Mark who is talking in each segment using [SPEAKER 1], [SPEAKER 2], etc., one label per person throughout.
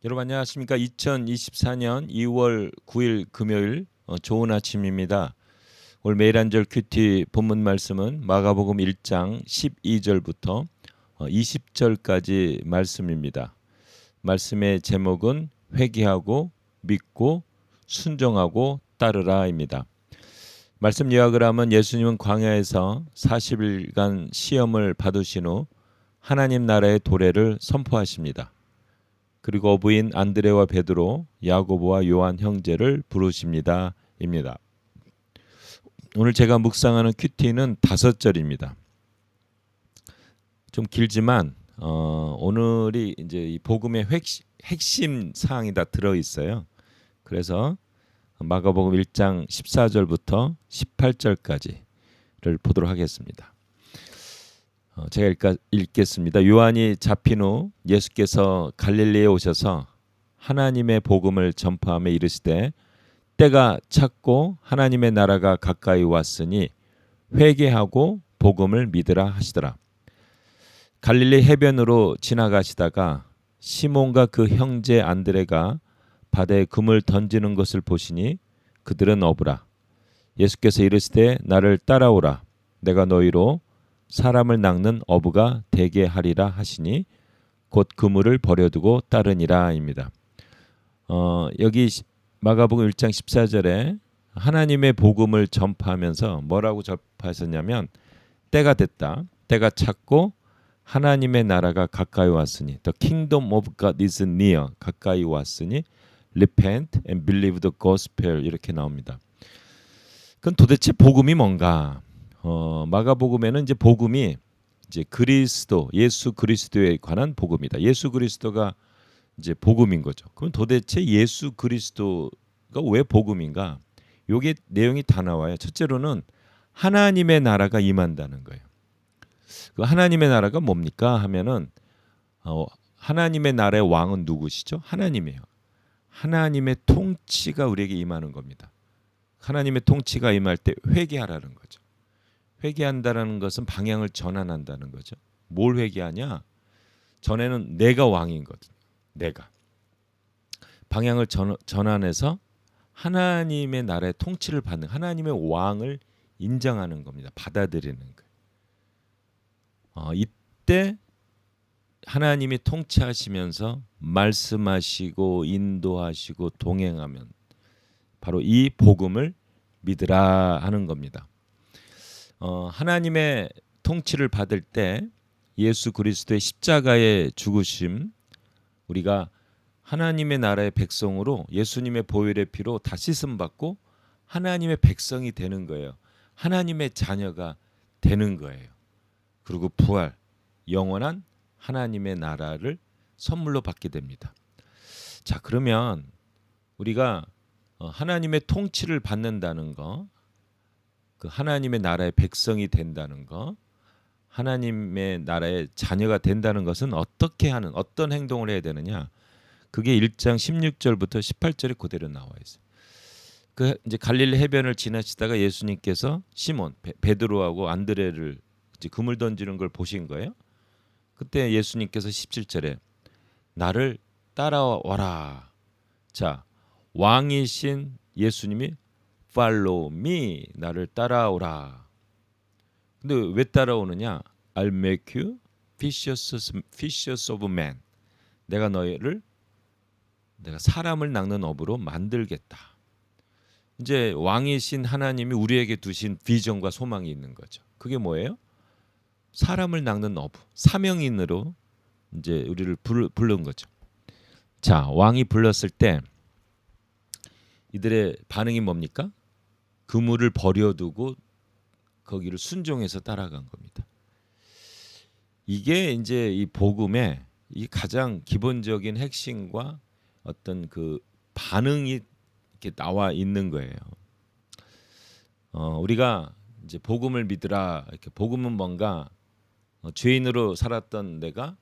[SPEAKER 1] 여러분 안녕하십니까? 2024년 2월 9일 금요일 좋은 아침입니다. 오늘 매일 한절 큐티 본문 말씀은 마가복음 1장 12절부터 20절까지 말씀입니다. 말씀의 제목은 회개하고 믿고 순종하고 따르라입니다. 말씀 요약을 하면 예수님은 광야에서 40일간 시험을 받으신 후 하나님 나라의 도래를 선포하십니다. 그리고 어부인 안드레와 베드로, 야고보와 요한 형제를 부르십니다. 입니다. 오늘 제가 묵상하는 큐티는 5절입니다. 좀 길지만 오늘이 이제 이 복음의 핵심 사항이 다 들어 있어요. 그래서 마가복음 1장 14절부터 18절까지를 보도록 하겠습니다. 제가 읽겠습니다. 요한이 잡힌 후 예수께서 갈릴리에 오셔서 하나님의 복음을 전파하며 이르시되 때가 찼고 하나님의 나라가 가까이 왔으니 회개하고 복음을 믿으라 하시더라. 갈릴리 해변으로 지나가시다가 시몬과 그 형제 안드레가 바다에 금을 던지는 것을 보시니 그들은 어부라. 예수께서 이르시되 나를 따라오라. 내가 너희로 사람을 낚는 어부가 되게 하리라 하시니 곧 그물을 버려두고 따르니라입니다. 여기 마가복음 1장 14절에 하나님의 복음을 전파하면서 뭐라고 전파하셨냐면 때가 됐다. 때가 찼고 하나님의 나라가 가까이 왔으니 The kingdom of God is near. 가까이 왔으니 Repent and believe the gospel 이렇게 나옵니다. 그건 도대체 복음이 뭔가? 마가복음에는 이제 복음이 이제 그리스도, 예수 그리스도에 관한 복음이다. 예수 그리스도가 이제 복음인 거죠. 그럼 도대체 예수 그리스도가 왜 복음인가? 요게 내용이 다 나와요. 첫째로는 하나님의 나라가 임한다는 거예요. 그 하나님의 나라가 뭡니까? 하면은 하나님의 나라의 왕은 누구시죠? 하나님이에요. 하나님의 통치가 우리에게 임하는 겁니다. 하나님의 통치가 임할 때 회개하라는 거죠. 회개한다라는 것은 방향을 전환한다는 거죠. 뭘 회개하냐? 전에는 내가 왕인 거죠. 내가 방향을 전환해서 하나님의 나라의 통치를 받는 하나님의 왕을 인정하는 겁니다. 받아들이는 거예요. 이때 하나님이 통치하시면서 말씀하시고 인도하시고 동행하면 바로 이 복음을 믿으라 하는 겁니다. 하나님의 통치를 받을 때 예수 그리스도의 십자가의 죽으심, 우리가 하나님의 나라의 백성으로 예수님의 보혈의 피로 다 씻음 받고 하나님의 백성이 되는 거예요. 하나님의 자녀가 되는 거예요. 그리고 부활, 영원한 하나님의 나라를 선물로 받게 됩니다. 자, 그러면 우리가 하나님의 통치를 받는다는 거, 그 하나님의 나라의 백성이 된다는 거, 하나님의 나라의 자녀가 된다는 것은 어떻게 하는 어떤 행동을 해야 되느냐? 그게 1장 16절부터 18절에 그대로 나와 있어요. 그 이제 갈릴리 해변을 지나시다가 예수님께서 시몬 베드로하고 안드레를 이제 그물 던지는 걸 보신 거예요. 그때 예수님께서 17절에 나를 따라와라. 자, 왕이신 예수님이 Follow me, 나를 따라오라. 근데 왜 따라오느냐? I'll make you fishers of men. 내가 사람을 낚는 어부로 만들겠다. 이제 왕이신 하나님이 우리에게 두신 비전과 소망이 있는 거죠. 그게 뭐예요? 사람을 낚는 어부, 사명인으로 이제 우리를 부른 거죠. 자, 왕이 불렀을 때 이들의 반응이 뭡니까? 그물을 버려두고 거기를 순종해서 따라간 겁니다. 이게 이제 이 복음의 이 가장 기본적인 핵심과 어떤 그 반응이 이렇게 나와 있는 거예요. 우리가 이제 복음을 믿으라. 이렇게 복음은 뭔가 죄인으로 살았던 내가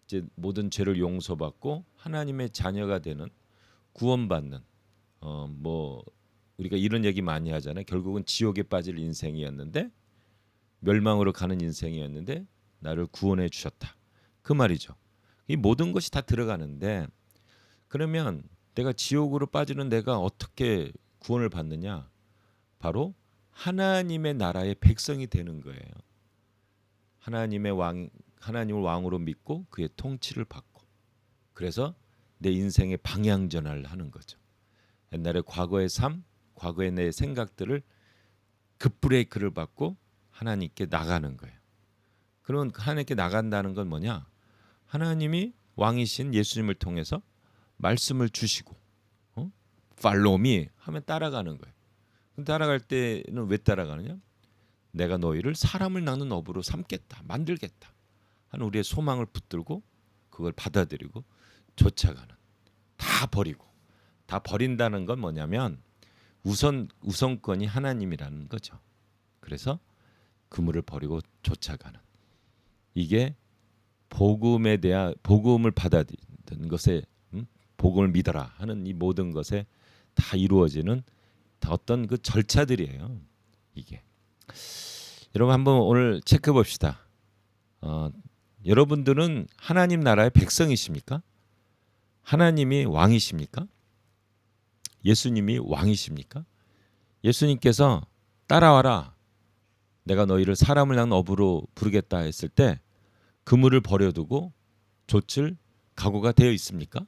[SPEAKER 1] 이제 모든 죄를 용서받고 하나님의 자녀가 되는 구원받는 뭐 우리가 이런 얘기 많이 하잖아요. 결국은 지옥에 빠질 인생이었는데 멸망으로 가는 인생이었는데 나를 구원해 주셨다. 그 말이죠. 이 모든 것이 다 들어가는데 그러면 내가 지옥으로 빠지는 내가 어떻게 구원을 받느냐? 바로 하나님의 나라의 백성이 되는 거예요. 하나님을 왕으로 믿고 그의 통치를 받고, 그래서 내 인생의 방향 전환을 하는 거죠. 옛날에 과거의 삶, 과거의 내 생각들을 급브레이크를 받고 하나님께 나가는 거예요. 그런 하나님께 나간다는 건 뭐냐? 하나님이 왕이신 예수님을 통해서 말씀을 주시고 팔로우 미 하면 따라가는 거예요. 따라갈 때는 왜 따라가느냐? 내가 너희를 사람을 낳는 어부로 삼겠다, 만들겠다 하는 우리의 소망을 붙들고 그걸 받아들이고 쫓아가는, 다 버리고. 다 버린다는 건 뭐냐면 우선권이 하나님이라는 거죠. 그래서 그물을 버리고 쫓아가는, 이게 복음에 대한, 복음을 받아들이는 것에, 복음을 믿어라 하는 이 모든 것에 다 이루어지는 어떤 그 절차들이에요. 이게 여러분 한번 오늘 체크해 봅시다. 여러분들은 하나님 나라의 백성이십니까? 하나님이 왕이십니까? 예수님이 왕이십니까? 예수님께서 따라와라, 내가 너희를 사람을 낳은 어부로 부르겠다 했을 때 그물을 버려두고 좇을 각오가 되어 있습니까?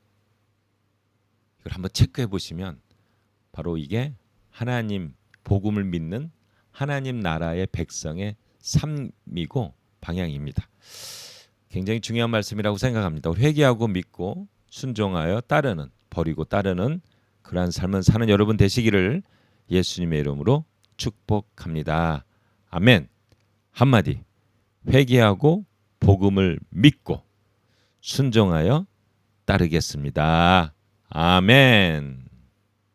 [SPEAKER 1] 이걸 한번 체크해 보시면 바로 이게 하나님 복음을 믿는 하나님 나라의 백성의 삶이고 방향입니다. 굉장히 중요한 말씀이라고 생각합니다. 회개하고 믿고 순종하여 따르는, 버리고 따르는 그러한 삶을 사는 여러분 되시기를 예수님의 이름으로 축복합니다. 아멘. 한마디, 회개하고 복음을 믿고 순종하여 따르겠습니다. 아멘.